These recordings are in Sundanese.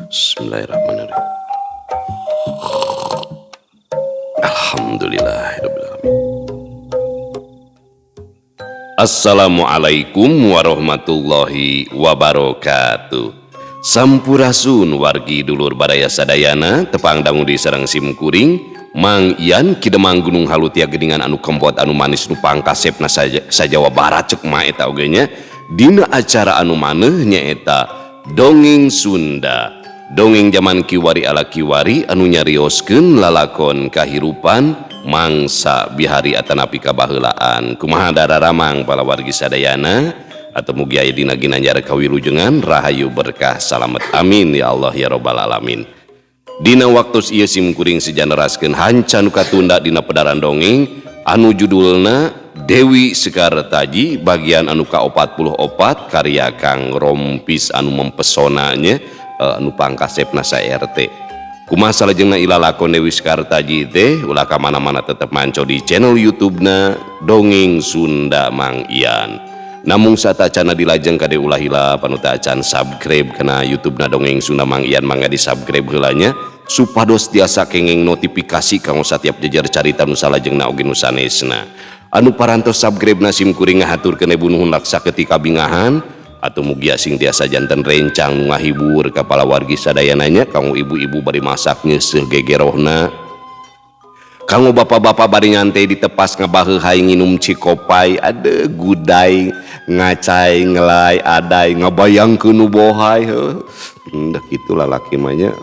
Bismillahirrahmanirrahim. Alhamdulillahirrahmanirrahim. Assalamualaikum warahmatullahi wabarakatuh. Sampurasun wargi dulur badaya sadayana tepang dangu di sareng simkuring Mang Ian kidemang gunung halutia gedingan anu kempot anu manis nu pangkasepna sajawa barat cek ma eta ogenya dina acara anu maneh nyaeta dongeng Sunda. Dongeng zaman kiwari ala kiwari anu nyarioskeun lalakon kahirupan mangsa bihari atanapi kabaheulaan. Kumaha dararamang pala wargi sadayana atau mugi aya dina ginanjar kawilujengan rahayu berkah salamet amin ya Allah ya robbal alamin. Dina waktu ieu simkuring sejanaraskeun hancan katunda dina pedaran dongeng anu judulna Dewi Sekar Taji bagian anu ka-44 karya Kang Rompis anu mempesonanya anu pangkasepna sa RT. Kumaha salajengna ilalakon Dewi Sekar Taji teh ulah ka mana-mana tetep manco di channel YouTube-na Dongeng Sunda Mang Ian. Namung satacana dilajeng kade ulah hila panuta acan subscribe kana YouTube-na Dongeng Sunda Mang Ian mangga di subscribe heulanya supados tiasa kenging notifikasi kanggo satiap jejer carita nu salajengna oge nu sanesna. Anu parantos subscribe na simkuring ngahaturkeun ibu nuhun laksa ketika bingahan atau mugi asing tiasa janten rencang nu ngahibur kapala wargi sadayananya kanggo ibu-ibu bari masak nyeuseuh gegerohna. Kanggo bapak-bapak bari nyantai di tepas ngabaheuh hayang nginum cikopai ade guday ngacai ngelai adai ngabayangkeun nu bohay heuh. Da kitu lalaki mah nya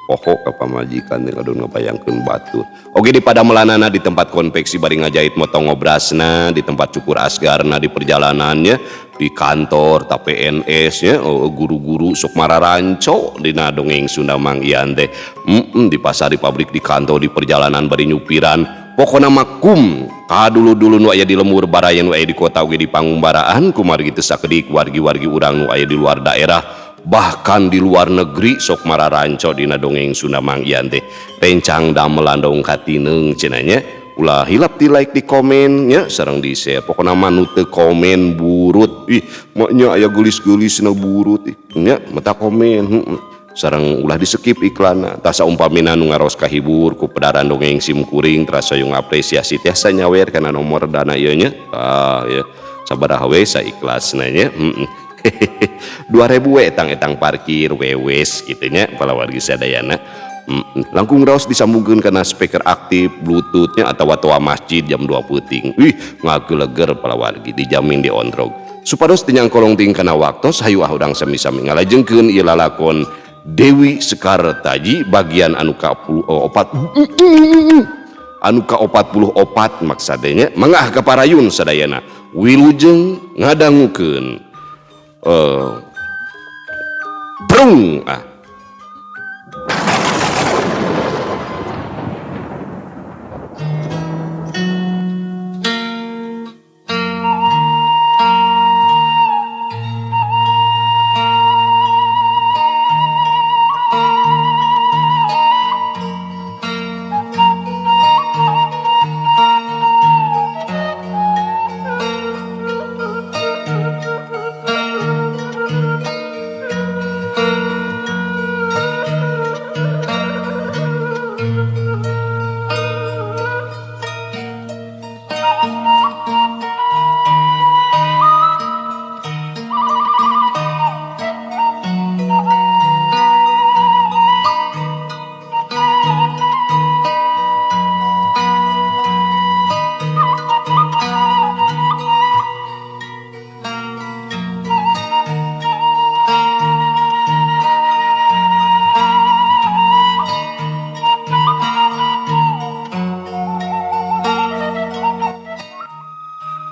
poho ka pamajikan jeung adon ngabayangkeun batur. Oge di padamelanana di tempat konveksi bari ngajahit motong ngobrasna, di tempat cukur asgarna di perjalanannya, di kantor ta PNS nya guru-guru sok mararanco dina Dongeng Sunda Mang Ian teh. Di pasar di pabrik di kantor di perjalanan bari nyupiran. Pokona makum kadulu-dulu nu aya di lembur barayan nu aya di kota oge di pangumbaraan kumargi teu sakedik wargi-wargi urang nu aya di luar daerah bahkan di luar negeri sok mararanco dina Dongeng Sunda Mang Ian teh. Rencang damelan dong katineng cenanya ulah hilap di like di komen nya sareng di share. Pokona mah nu teu komen burut ih maknya aya geulis-geulisna burut nya mata komen sareng ulah di skip iklanna. Tah saumpamina nu ngaros kahibur ku pedaran dongeng simkuring terasa yung apresiasi tiasa nyawer kana nomor dana ieu nya ya sabaraha we saikhlasna nya 2000 we etang parkir wewes kitu nya pala wargi sadayana. Langkung raos disambungkeun kana speaker aktif bluetoothnya atawa toa masjid jam 2 peuting. Ngageleger pala wargi dijamin di ontrog. Supados tinyang kolong ting kana waktos hayu urang sami-sami ngalajengkeun ieu lalakon Dewi Sekar Taji bagian anu ka-44 maksadenya mangah kaparayun sadayana wilujeng ngadangukeun prung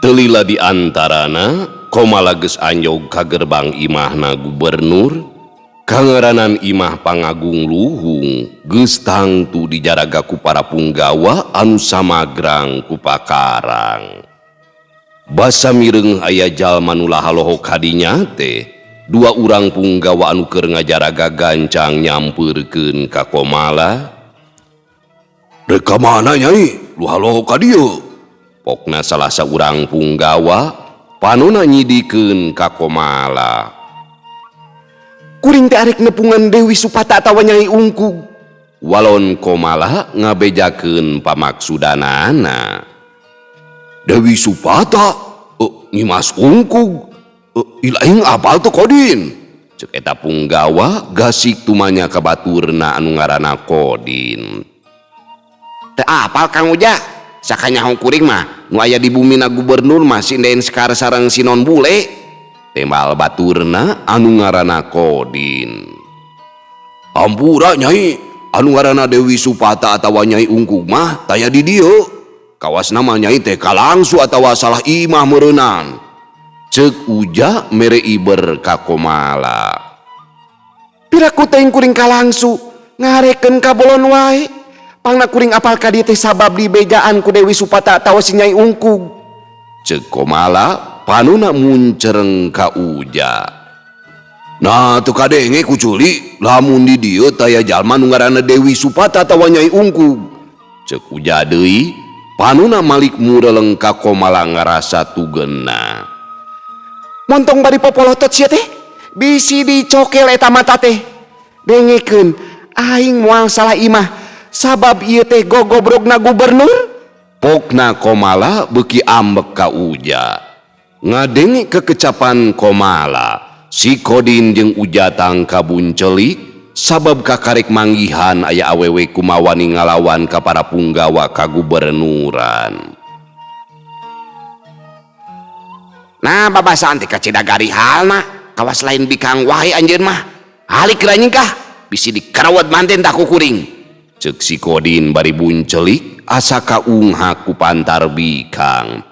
telila di antarana komala geus anyog ka gerbang imahna gubernur kangaranan imah Pangagung Luhung geus tangtu dijaraga ku para punggawa anu samagrang ku pakarang. Basa mireng aya jalma nu lahaloho kadinya teh dua urang punggawa anu keur ngajaraga gancang nyampeurkeun ka komala. Reka mana nyai lu haloho ka dieu? Pokna salah saurang punggawa panuna nyidikeun ka komala. kuring teh arek nepungan Dewi Supata atawa Nyai Ungkug. Walon Komala ngabejakeun pamaksudanana. Dewi Supata, Nyimas Ungkug, ilaing apal tuh Kodin? Cek eta Punggawa gasik tumanya ka baturna anu ngaranna Kodin. Teu apal Kang Uja, sakanyaho kuring mah nu aya di bumina gubernur mah sinden sekar sareng Sinon Bule. Tembal baturna anu ngaranna Kodin. Ampura Nyai, anu ngaranna Dewi Supata atawa Nyai Ungkug mah taya di dieu. Kawas nama Nyai teh kalangsu atawa salah imah meureunnan. Cek Uja mere iber ka Komala. Piraku teh kuring kalangsu ngarekeun kabolon wae. Pangna kuring apal ka dieu teh sabab dibejaan ku Dewi Supata atawa si Nyai Ungkug. Cek Komala panuna muncereng ka Uja. Nah teu kadenge kuculi lamun di dieu taya jalma nu ngaranna Dewi Supata atawa Nyai Ungkug. Cek Uja deui panuna malik mureleng ka Komala ngarasa tugeunna. Montong bari popolotot sia teh bisi dicokel eta mata teh. Dengekeun aing moal salah imah sabab ieu teh gogobrogna gubernur. Pokna Komala beuki ambek ka Uja. Ngadenge kekecapan Komala, si Kodin jeung Uja tangka buncelik sabab kakarek manggihan aya awewe kumawani ngalawan ka para punggawa kagubernuran. Nah babasaan teh kacidagari halna kawas lain bikang wae anjeun mah. Halik ranjing kah bisi dikarawat manten tak kuring. Cek si Kodin bari buncelik asa kaungha ku pantar bikang.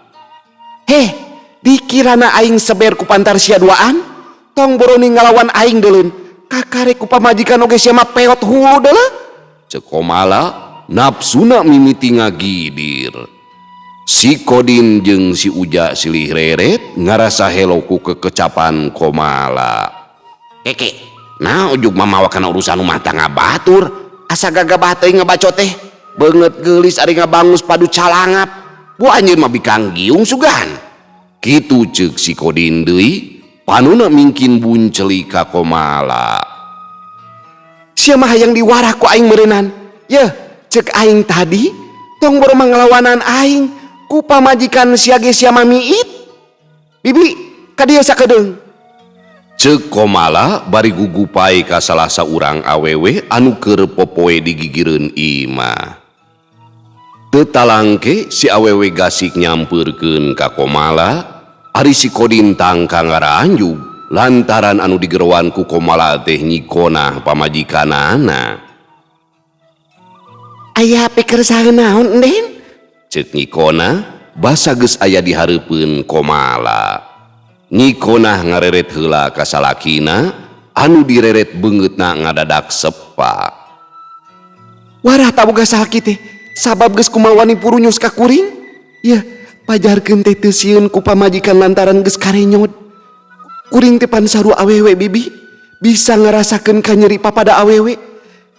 Heh, dikirana aing seber ku pantar sia duaan? Tong boroni ngalawan aing deulun. Kakarek ku pamajikan oge sia mah peot hulu deuleu. Cek Komala nafsuna mimiti ngagidir. Si Kodin jeung si Uja silih reret ngarasa helo ku kekecapan Komala. Keke, nah ujug mamawakan urusan rumah tangga batur. Asa gagabah teh ngabacot teh. Beungeut geulis ari ngabangus padu calangap. Bu anjeun mah bikang giung sugan. Kitu ceuk si Kodin deui, panuna mingkin bunceli ka Komala. Sia mah hayang diwarah ku aing meureunnan. Yeuh, ceuk aing tadi tong boro mangalawanan aing ku pamajikan sia ge sia mamiit. Bibi, ka dieu sakedeung. Ceuk Komala bari gugupai ka salah saurang awewe anu keur popoe digigireun imah. Teu talangke si awewe gasik nyampeurkeun ka Komala, ari si Kodin tangka ngaranjug lantaran anu digerowan ku Komala teh nyikona pamajikanana. Aya pikir saha naon enden? Cek nyikona basa geus aya di hareupeun Komala. Nyikona ngareret heula ka salakina anu direret beungeutna ngadadak sepa. Warah taboga salaki teh sabab geus kumawani purunyus ka kuring. Yeuh, pajarkeun teh teu sieun ku pamajikan lantaran geus karenyot. Kuring teh pan saru awewe bibi bisa ngarasakeun kanyeri papada awewe.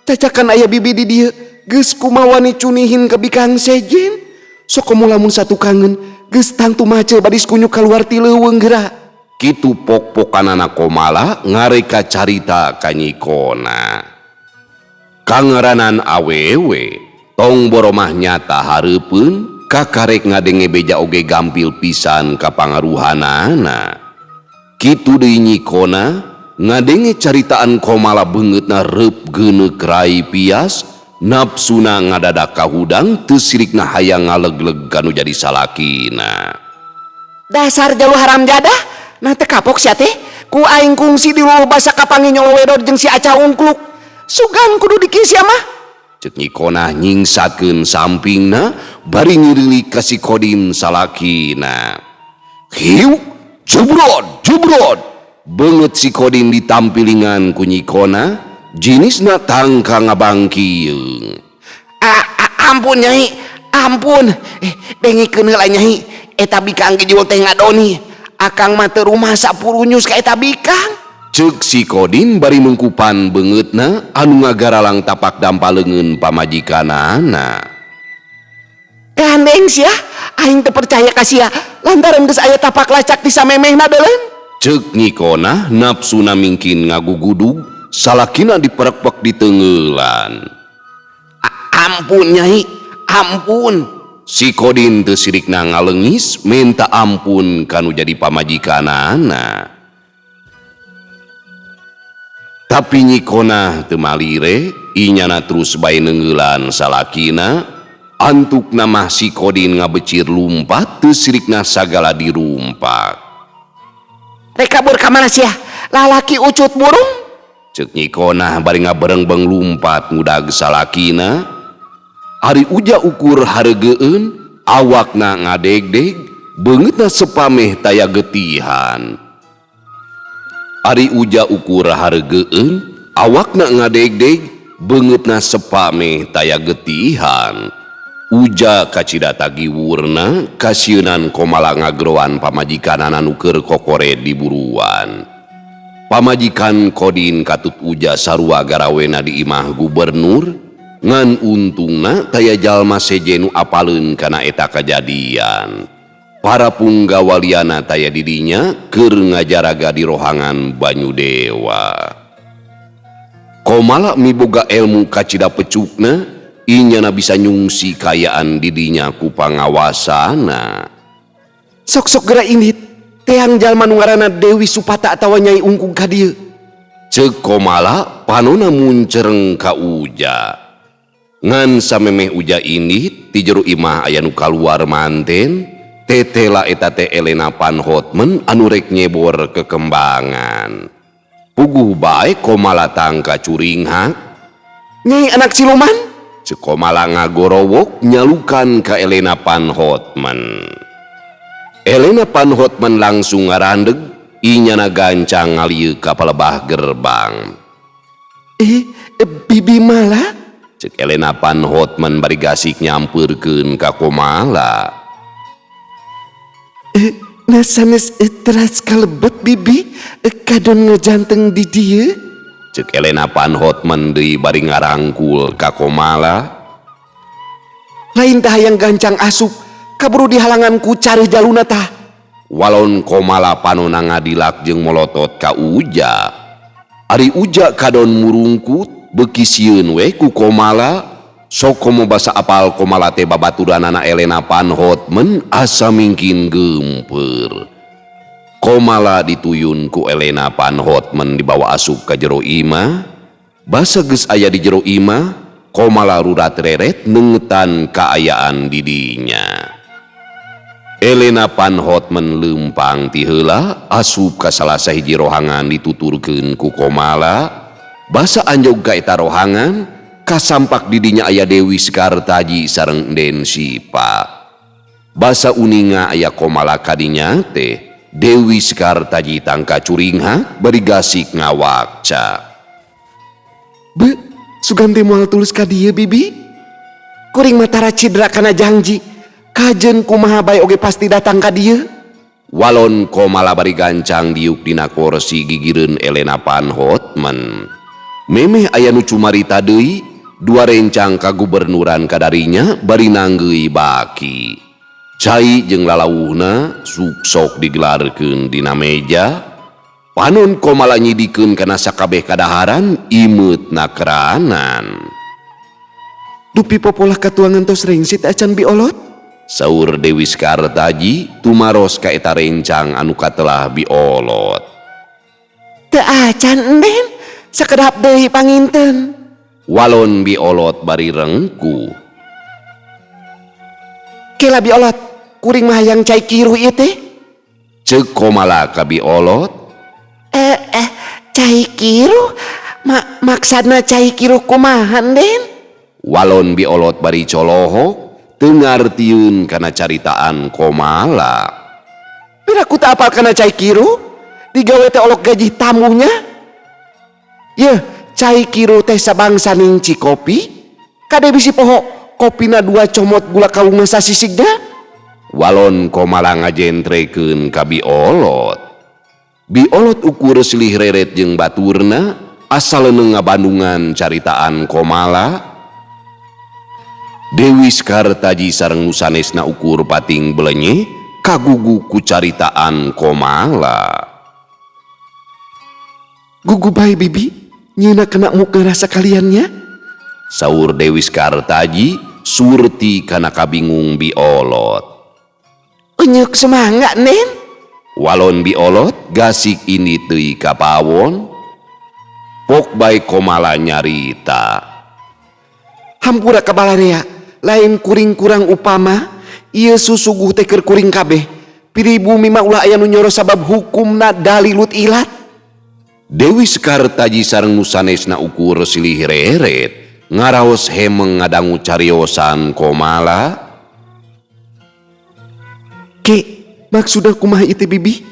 Cacakan aya bibi di dieu geus kumawani cunihin ke bikang sejen. Sok komo lamun satu kangen geus tangtu mace badis kunyuk kaluar ti leuweung geura. Kitu pok-pokanana Komala ngareka carita ka nyikona. Kangaranan awewe tong boromah nyata hareupeun kakarek ngadenge beja oge gampil pisan ka pangaruhanana. Kitu deui nyikona ngadenge caritaan Komala beungeutna reup geuneuk rai pias, nafsuna ngadadak kahudang teu sirikna hayang ngalegleg kanu jadi salakina. Dasar jalu haram jadah. Nah teu kapok sia teh ku aing kungsi di luluh basa kapangi nyolowedor jeung si Aca Ungkluk. Sugan kudu dikieu sia mah. Cek nyikona nyingsakeun sampingna bari ngirilik ka si Kodin salakina. Hiu, jubrod, jubrod. Beungeut si Kodin ditampilingan ku nyikona, jinisna tangka ngabangkieung. Ampun Nyai, ampun. Dengikeun heula Nyai, eta bikang ge jul teh ngadoni. Akang mah teu rumasa purunyus ka eta bikang. Ceuk si Kodin bari mengkupan beungeutna anu ngagaralang tapak dampaleungeun pamajikanana. Gandeng sia, aing teu percaya ka sia lantaran geus aya tapak lacak di samemehna deuleuh. Cek Nyikona nafsuna mingkin ngagugudug, salakina diperekpek di tenggelan. Ampun Nyai, ampun. Si Kodin teu sirikna ngalengis minta ampun kanu jadi pamajikanana. Tapi Nyikona teu malire, inyana terus bae neunggelan salakina, antukna mah si Kodin ngabecir lumpat teu sirikna sagala dirumpak. Rek kabur ka mana sia? Lalaki ucut burung? Cek Nyikona bari ngabereng-beng lumpat ngudag salakina. Ari uja ukur hareugeun, awakna ngadegdeg, beungeutna sepameh taya getihan. Ari uja ukur hareugeun, awakna ngadegdeg, beungeutna sepameh taya getihan. Uja kacidata giwurna, kasieun komala ngagroan pamajikanana nu keur kokore di buruan. Pamajikan Kodin katut uja sarua garawena di imah gubernur, ngan untungna taya jalma seje nu apaleun kana eta kajadian. Para punggawaliana taya didinya keur ngajaraga di rohangan Banyu Dewa. Komala miboga ilmu kacida pecukna, inyana bisa nyungsi kayaan didinya ku pangawasana. Sok-sok geura indit, teang jalma nu ngaranna Dewi Supata atawa Nyai Ungkung ka dieu. Cek Komala panona muncereng ka uja. Ngan samemeh uja indit ti jero imah aya nu kaluar manten, tetela eta teh Elena Panhotman anu rek nyebor kekembangan. Puguh bae Komala tangka curinghak. Nyai anak siluman? Cek Komala ngagorowok nyalukan ka Elena Panhotman. Elena Panhotman langsung ngarandeg, inyana gancang ngalieu ka palebah gerbang. Bibi malah? Cek Elena Panhotman bari gasik nyampeurkeun ka Komala. Nasanes teras kalebet bibi, kadon ngejanteng di dieu. Cek Elena Panhotman deui bari ngarangkul ka Komala. Lain tah hayang gancang asup, kaburu dihalangan ku cari jaluna tah. Walon Komala panona ngadilak jeung molotot ka uja. Ari uja kadon murungkut, beuki sieun we ku Komala, sok komo basa apal Komala teh babaturanana Elena Panhotman asa mingkin geumpeur. Komala dituyun ku Elena Panhotman dibawa asup ka jero imah. Basa geus aya di jero imah, Komala rurat reret neungetan kaayaan didinya. Elena Panhotman leumpang ti heula asup ka salah sahiji rohangan dituturkeun ku Komala. Basa anjog ka eta rohangan, kasampak didinya aya Dewi Sekartaji sareng Den Sipa. Basa uninga aya Komala kadinya teh, Dewi Sekartaji tangka curingha bari gasik ngawakca. Sugan teh moal tulus ka dieu bibi? Kuring matara cidra kana janji, kajen kumaha bae oge pasti datang ka dieu. Walon Komala bari gancang diuk dina kursi gigireun Elena Panhotman. Memeh aya nu cumarita deui, dua rencang kagubernuran kadarinya bari nanggeui baki. Cai jeung lalawuhna suksok digelarkeun dina meja. Panon Komala nyidikeun kana sakabeh kadaharan imeutna keranan. Dupi popolah katuangan tos rengsit acan biolot? Saur Dewi Sekartaji tumaros ka eta rencang anu katelah biolot. Teu acan enden, sakedap deui panginten. Walon biolot bari rengku. Kela biolot, kuring mah hayang cai kiru ieu teh. Ceuk Komala ka biolot. Cai kiru? Maksudna cai kiru kumaha Den? Walon biolot bari colohok, teu ngartieun kana caritaan Komala. Piraku teu apal kana cai kiru? Digawe teh olok gaji tamunya? Yeuh, cai kiru teh sabangsa ning cikopi? Kade bisi poho kopina 2 comot gula kawungna sasisigna? Walon Komala ngajentrekeun ka biolot. Biolot ukur silih reret jeung baturna, asal leungeung ngabandungan caritaan Komala. Dewi Sekartaji sareng nu sanesna ukur pating belenye kagugu ku caritaan Komala. Gugubai bibi, nyina kena muk ngerasa kaliannya. Saur Dewi Skartaji surti kana kabingung biolot. Unyuk semangat nen. Walon biolot gasik ini teuy kapawon. Pok bae komala nyarita. Hampura kabalarea, lain kuring kurang upama, ieu susuguh teh keur kuring kabeh. Piribumi mah ulah aya nu nyoro sabab hukumna dalilut ilat. Dewi Skartaji sareng nu sanesna ukur silih reret ngaraos hemeng ngadangu cariosan komala. Ke, maksudna kumaha ieu teh bibi?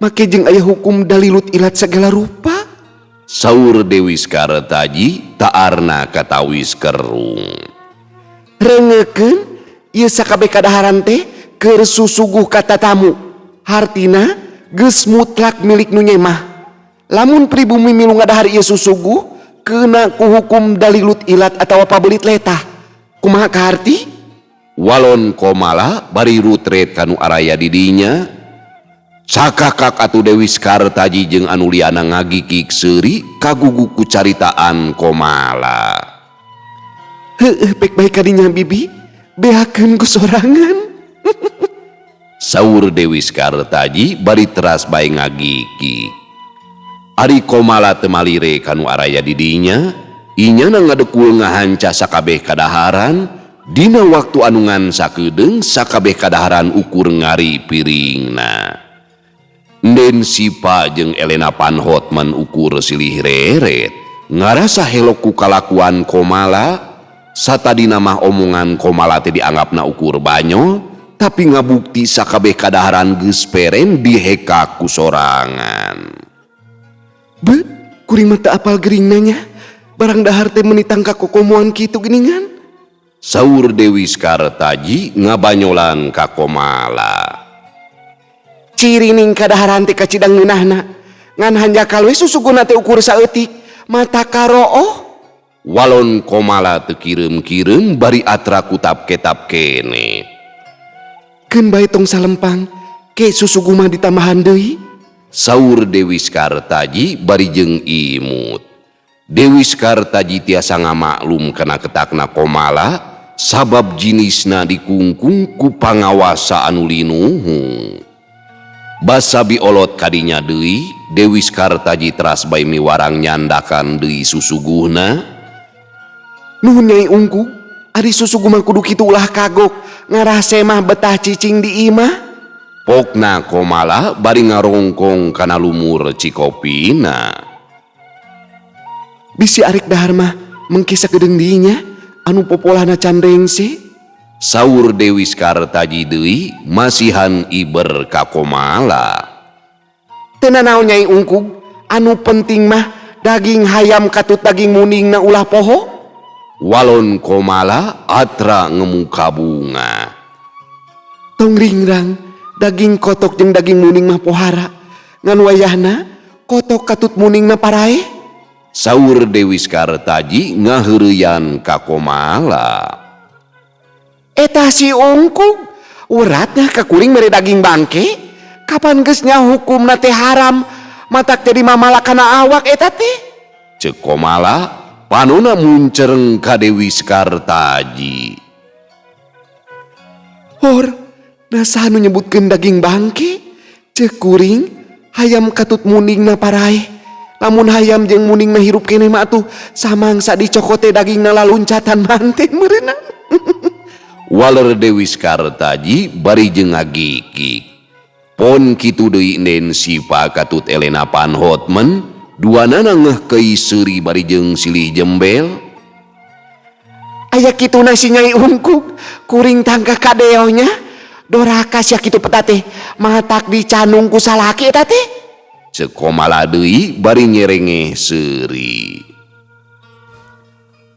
Make jeung aya hukum dalilut ilat segala rupa. Saur Dewi Skartaji taarna katawis kerung. Rengekeun ieu sakabeh kadaharan teh keur susuguh ka tatamu. Hartina geus mutlak milik nu nyemah. Lamun pribumi milu ngadahar ieu susuguh keuna ku hukum dalilut ilat atawa pabelit letah. Kumaha ka harti? Walon komala bari rutret kanu araya didinya. Sakakak atuh Dewi Skartaji jeung anu liana ngagikik seuri kagugu ku caritaan komala. Heueuh pek bae kadinya bibi, beakeun ku sorangan. Saur Dewi Skartaji bari teras bae ngagikik. Ari komala teu malire kanu araya didinya, inyana ngadekul ngahanca sakabeh kadaharan dina waktu anu ngan sakedeung sakabeh kadaharan ukur ngari piringna. Den Sipa jeung Elena Panhotman ukur silih reret ngarasa helok ku kalakuan komala. Satadina mah omongan komala teh dianggapna ukur banyol, tapi ngabukti sakabeh kadaharan geus peren diheka ku sorangan. Be, kuring mah teu apal geuringna nya. Barang dahar teh meuni tangka kokomoan kitu geuningan. Saur Dewi Skartaji ngabanyolan ka komala. Cirining kadaharan teh kacidang ngeunahna. Ngan hanjakal we susuguna teh ukur saeutik, mata karooh. Walon komala teu kireum-kireum bari atra kutap ketap kene. Keun bae tong salempang, ke susugu mah ditambahan deui. Saur Dewi Skartaji bari jeung imut. Dewi Skartaji tiasa ngamaklum kana ketakna komala sabab jinisna dikungkung ku pangawasa anu linuhung. Basa biolot kadinya deui, Dewi Skartaji teras bae miwarang nyandakan deui susuguhna. Nuhun Nyai Ungkug, ari susugu mah kudu kitu ulah kagok, ngarase mah betah cicing di imah. Pokna komala bari ngarongkong kana lumur cikopina. Bisi arek dahar mah mengki sakedeung dinya anu popolana candrengse. Saur Dewi Skartaji deui masihan iber ka komala. Teu nanaon Nyai Ungkug, anu penting mah daging hayam katut daging muningna ulah poho. Walon komala atra ngemuka bunga. Tong ringrang, daging kotok jeung daging muning mah pohara. Ngan wayahna kotok katut muningna parae. Saur Dewi Skartaji ngaheureuyan ka komala. Eta si Ungkug, uratnya ka kuring mere daging bangke. Kapan geus nya hukumna teh haram, matak jadi mamala kana awak eta teh. Ceuk komala panonna muncereng ka Dewi Skartaji. Hor, nasaha nu nyebutkeun daging bangke? Ceuk kuring hayam katut muningna parae. Lamun hayam jeung muningna hirup keneh mah atuh samangsa dicokote dagingna laluncatan manten meureunna. Waler Dewi Skartaji bari jeung ngagikik. Pon kitu deui Den Sipa katut Elena Panhotman, duanana ngeuhkeui seuri bari jeung silih jembel. Aya kituna si Nyai Ungkug, kuring tangka kadeonya. Doraka sia kitu peta teh, matak dicanung ku salaki eta teh. Ceuk komala deui bari nyerengeh seuri.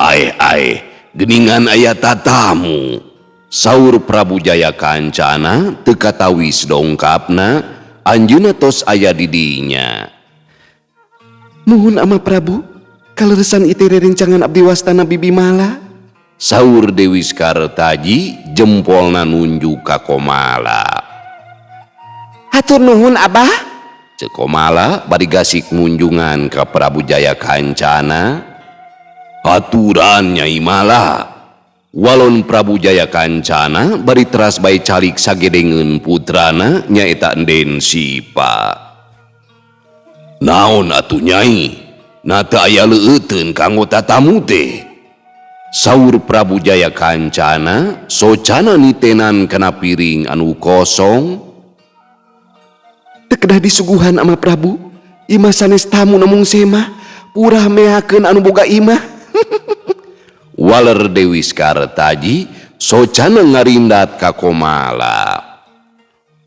Ae geuningan aya tatamu. Saur Prabu Jaya Kancana teu katawis dongkapna, anjeunna tos aya di dinya. Nuhun Ama Prabu, kaleresan iteu rerencangan abdi wastana bibi mala. Saur Dewi Skartaji jempolna nunjuk ka komala. Hatur nuhun Abah. Cek Komala bari gasik munjungan ke Prabu Jaya Kancana. Aturan Nyai Mala. Walon Prabu Jaya Kancana bari teras bae calik sagedengeun putrana nyaeta Enden Sipa. Naon atuh Nyai? Nata aya leueteun kanggo tatamu teh. Saur Prabu Jaya Kancana socana nitenan kana piring anu kosong. Teu kedah disuguhan ama Prabu. Imah sanes tamu namung semah. Purah meakeun anu boga imah. Waler Dewi Skartaji socana ngarindat ka Komala.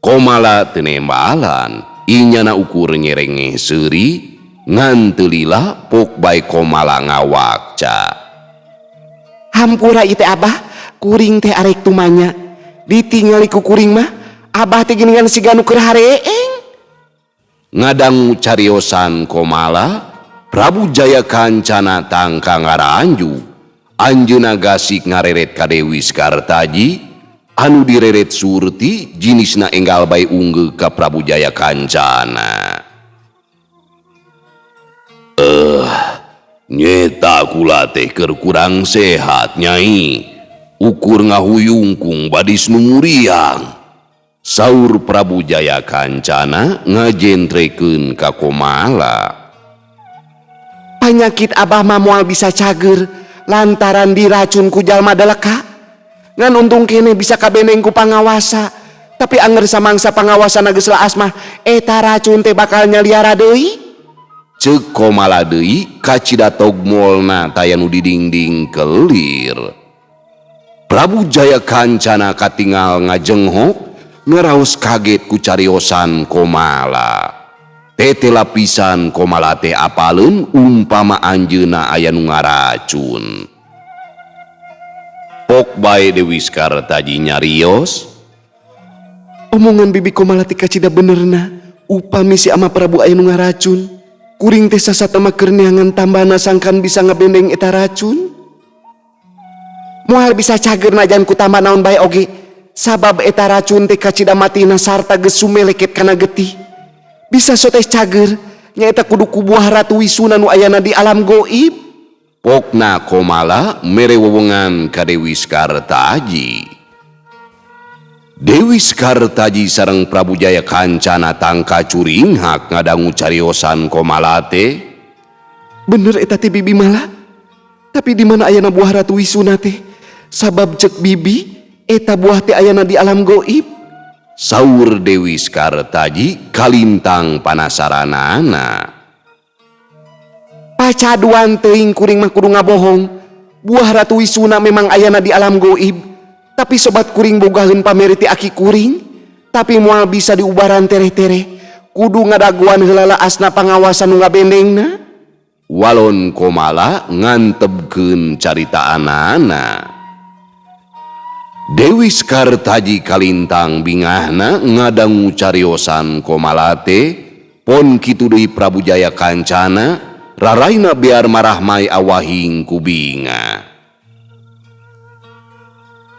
Komala teu nembalan, inyana ukur nyerenge seuri, ngan teu lila pok bae Komala ngawakca. Hampura ieu teh Abah, kuring teh arek tumanya. Ditingali ku kuring mah, Abah teh geuningan siga nu keur hareeng. Ngadangu cariosan Komala, Prabu Jaya Kancana tangka ngaranju. Anjeuna gasik ngareret ka Dewi Skartaji, anu direret surti jinisna enggal bae unggeu ka Prabu Jaya Kancana. Nyeta kula teh keur kurang sehat Nyai. Ukur ngahuyungkung badis nu muriang. Saur Prabu Jaya Kancana ngajentrekeun ka Komala. Panyakit Abah mah moal bisa cager lantaran diracun ku jalma deleka. Ngan untung kene bisa kabendeng ku pangawasa. Tapi anger samangsa pangawasana geus laas mah eta racun teh bakal nyaliara deui. Ceuk Komala deui kacida togmolna taya nu didingding kelir. Prabu Jaya Kancana katingal ngajenghok ngeraos kaget ku cariosan Komala. Tete lapisan Komala teh apaleun umpama anjeuna aya nu ngaracun. Pok bae Dewi Skartaji nyarios. Omongan bibi Komala teh kacida benerna. Upami si ama Prabu aya nu ngaracun, kuring teh sasata mah keur neangan tambana sangkan bisa ngabendeng eta racun. Moal bisa cager najan ku tambah naon bae oge. Sabab eta racun teh kacida matina sarta geus sumeleket kana getih. Bisa sotes cager nyaeta kudu ku buah Ratu Wisuna nu ayana di alam goib. Pokna Komala mere wewengan ka Dewi Skartaji. Dewi Skartaji sareng Prabu Jaya Kancana tangka curinghak ngadangu cariosan Komala teh. Bener eta teh bibi Mala. Tapi di mana ayana buah Ratu Wisuna teh? Sabab cek bibi eta buah teh ayana di alam goib. Saur Dewi Skartaji kalintang panasaranana. Pacaduan teuing kuring mah kudu ngabohong. Buah Ratu Wisuna memang ayana di alam goib. Tapi sobat kuring bogaheun pameri ti aki kuring. Tapi moal bisa diubaran tereh-tereh, kudu ngadaguan heula asna pangawasan nu ngabendengna. Walon Komala ngantebkeun caritaanana. Dewi Skartaji kalintang bingahna ngadangu cariosan Komala teh. Pon kitu deui Prabu Jaya Kancana raraina biar marahmai awahing kubinga.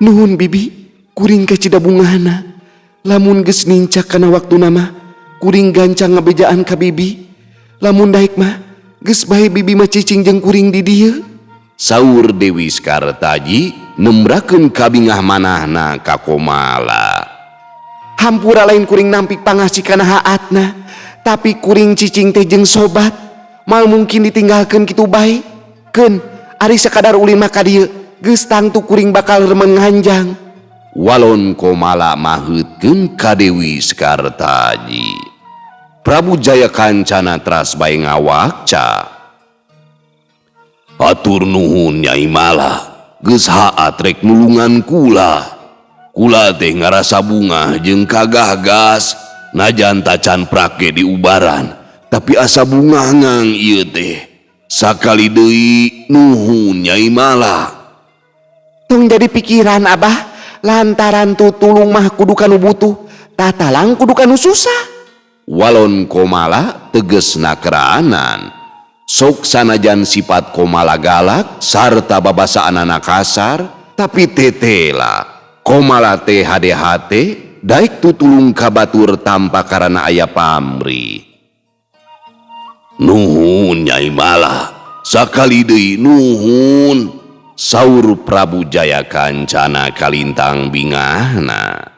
Nuhun bibi, kuring kacida bungahna. Lamun geus nincak kana waktu nama, kuring gancang ngabejaan ka bibi. Lamun daek mah, geus bae bibi mah cicing jeung kuring di dieu. Saur Dewi Skartaji nembrakeun kabingah manahna ka Komala. Hampura lain kuring nampik pangasih kana haatna, tapi kuring cicing teh jeung sobat mal mungkin ditinggalkeun kitu bae. Keun ari sakadar ulin mah ka dieu geus tangtu kuring bakal remen nganjang. Walon Komala maheutkeun ka Dewi Skartaji. Prabu Jaya Kancana teras bae ngawakca. Atur nuhun Nyai Mala, geus haat rek nulungan kula. Kula teh ngarasa bunga jeung kagahgas najan tacan prake di ubaran, tapi asa bungangang ieu teh. Sakali deui nuhun Nyai Mala. Tong jadi pikiran Abah, lantaran tutulung mah kudu kanu butuh, tatalang kudu kanu susah. Walon Komala tegesna keraanan. Sok sanajan sifat Komala galak sarta babasaanana kasar, tapi tetela Komala teh hade-hate daek tutulung kabatur tanpa karana aya pamri. Nuhun Nyai malah sakali deui nuhun, saur Prabu Jaya Kancana kalintang bingahna.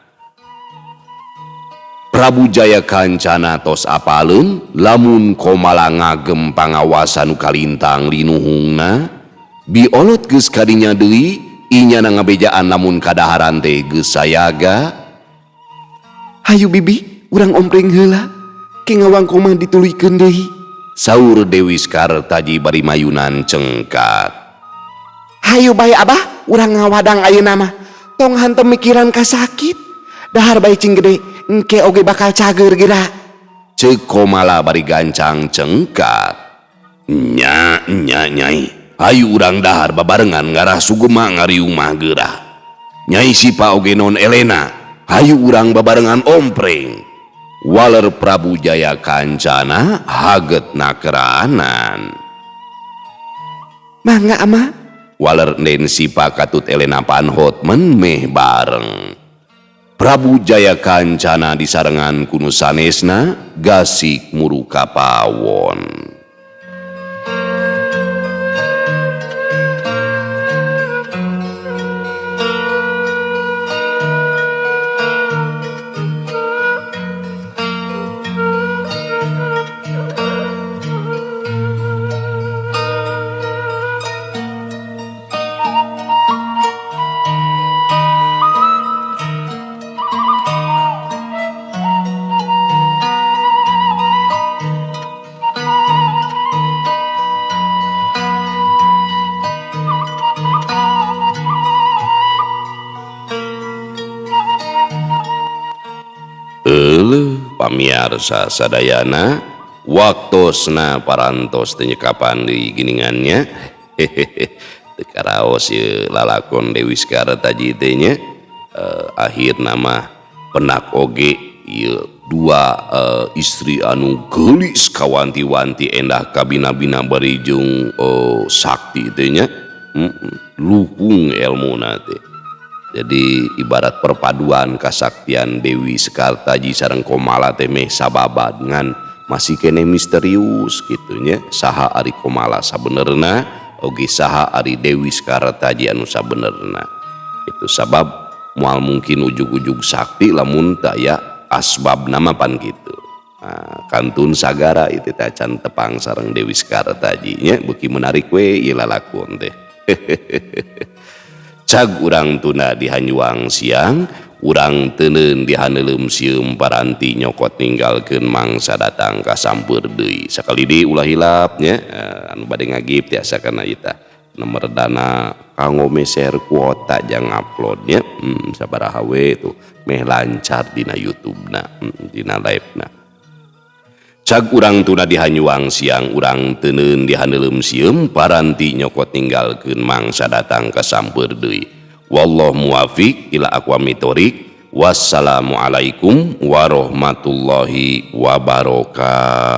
Prabu Jaya Kancana tos apaleun lamun Komala ngagem pangawasan nu kalintang linuhungna, biolot geus kadinya deui inyana ngabejaan lamun kadaharan teh geus sayaga. Hayu bibi, urang ompreng heula, ke ngawang koma dituluykeun deui. Saur Dewi Skartaji bari mayunan cengkat. Hayu bae abah, urang ngawadang ayeuna mah. Tong hantem mikiran ka sakit. Dahar bae cing gede, engke oge bakal cager geura. Ceuk Komala bari gancang cengkat. Nya Nyai, hayu urang dahar babarengan ngarah sugema ngariung mah geurah. Nyai sipa oge non Elena, hayu urang babarengan ompreng. Waler Prabu Jaya Kancana hagetna keranan. Mangga ama. Waler Den sipa katut Elena panhot men meh bareng. Prabu Jaya Kancana disarengan kuno sanesna gasik muruka pawon. Pamiarsa sadayana waktosna parantos tenyekapan di giningannya. Tekaraos ye lalakon Dewi Skartaji teh nya. Akhir nama penak oge ye dua istri anu geulis kawanti-wanti endah kabina-bina barijung sakti teh nya. Lupung elmuna teh. Jadi ibarat perpaduan kasaktian Dewi Skartaji sareng Komala teh meh sababa dengan masih kene misterius gitunya. Saha ari Komala sabenerna oge saha ari Dewi Skartaji anu sabenerna. Itu sabab moal mungkin ujug-ujug sakti lamun taya asbab nama pan gitu. Nah, kantun sagara itu teh can tepang sareng Dewi Skartaji nya beuki menarik we ieu lalakon teh. Cag urang tuna di Hanyuang siang, urang teuneun di Haneuleuum sieum paranti nyokot ninggalkeun mangsa datang ka sampeur deui. Sakali deui ulah hilap nya, anu bade ngagip tiasa kana ieu nomor dana kanggo meser kuota jang upload nya. Sabaraha we tuh meh lancar dina YouTube-na, dina live-na. Cag urang tuna di Hanyuang siang, urang teuneun di Haneuleuum sieum paranti nyokot ninggalkeun mangsa datang ka sampeur deui. Wallahu muwafiq ila aqwamit thoriq. Wassalamualaikum warahmatullahi wabarakatuh.